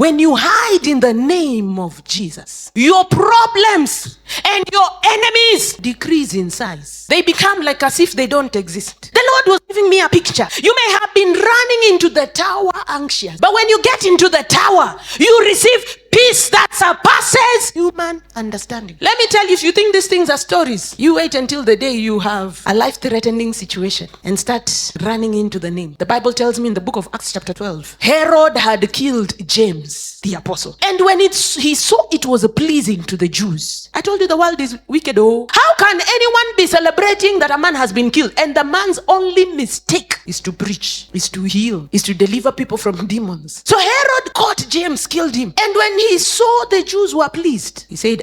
When you hide in the name of Jesus, your problems and your enemies decrease in size. They become like as if they don't exist. The Lord was giving me a picture. You may have been running into the tower anxious, but when you get into the tower, you receive peace that surpasses human understanding. Let me tell you, if you think these things are stories, you wait until the day you have a life-threatening situation and start running into the name. The Bible tells me in the book of Acts chapter 12, Herod had killed James, the apostle. And when he saw it was pleasing to the Jews, I told you the world is wicked. Oh, how can anyone be celebrating that a man has been killed? And the man's only mistake is to preach, is to heal, is to deliver people from demons. So Herod caught James, killed him. And when he saw the Jews were pleased, he said,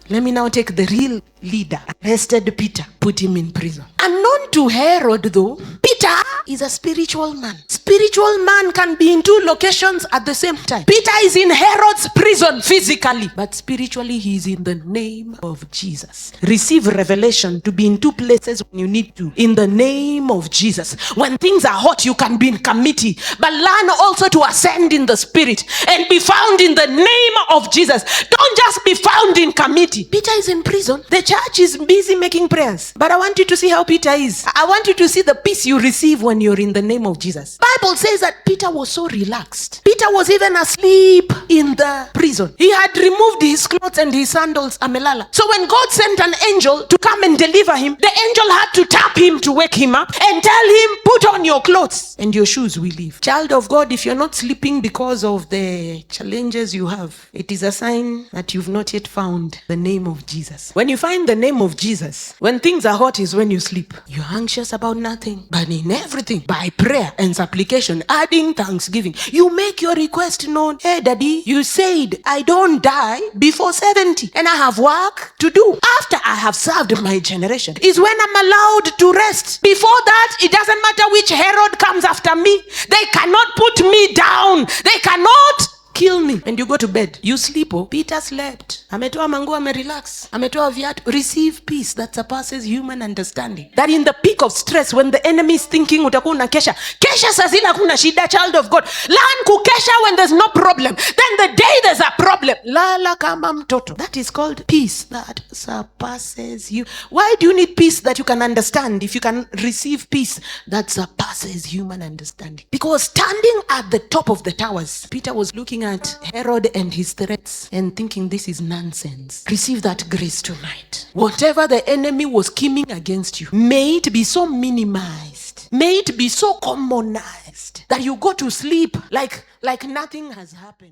let me now take the real leader. Arrested Peter, put him in prison. Unknown to Herod though, Peter is a spiritual man. Spiritual man can be in two locations at the same time. Peter is in Herod's prison physically, but spiritually he is in the name of Jesus. Receive revelation to be in two places when you need to. In the name of Jesus. When things are hot, you can be in committee, but learn also to ascend in the spirit and be found in the name of Jesus. Don't just be found in committee. Peter is in prison. The church is busy making prayers. But I want you to see how Peter is. I want you to see the peace you receive when you're in the name of Jesus. Bible says that Peter was so relaxed. Peter was even asleep in the prison. He had removed his clothes and his sandals, amelala. So when God sent an angel to come and deliver him, the angel had to tap him to wake him up and tell him, put on your clothes and your shoes will leave. Child of God, if you're not sleeping because of the challenges you have, it is a sign that you've not yet found the name of Jesus. When you find the name of Jesus, when things are hot is when you sleep. You're anxious about nothing, but in everything, by prayer and supplication, adding thanksgiving, you make your request known. Hey daddy, you said I don't die before 70 and I have work to do. After I have served my generation is when I'm allowed to rest. Before that, it doesn't matter which Herod comes after me. They cannot put me down. They cannot kill me. And you go to bed, you sleep. Oh, Peter slept. Ametoa manguo, amerelax. Ametoa viatu. Receive peace that surpasses human understanding. That in the peak of stress, when the enemy is thinking utakuwa unakesha, kesha saa zile hakuna shida, child of God. Learn kukesha when there's no problem. Then the day there's a problem, lala kama mtoto. That is called peace that surpasses you. Why do you need peace that you can understand if you can receive peace that surpasses human understanding? Because standing at the top of the towers, Peter was looking at Herod and his threats and thinking this is nonsense. Receive that grace tonight. Whatever the enemy was scheming against you, may it be so minimized, may it be so commonized that you go to sleep like nothing has happened.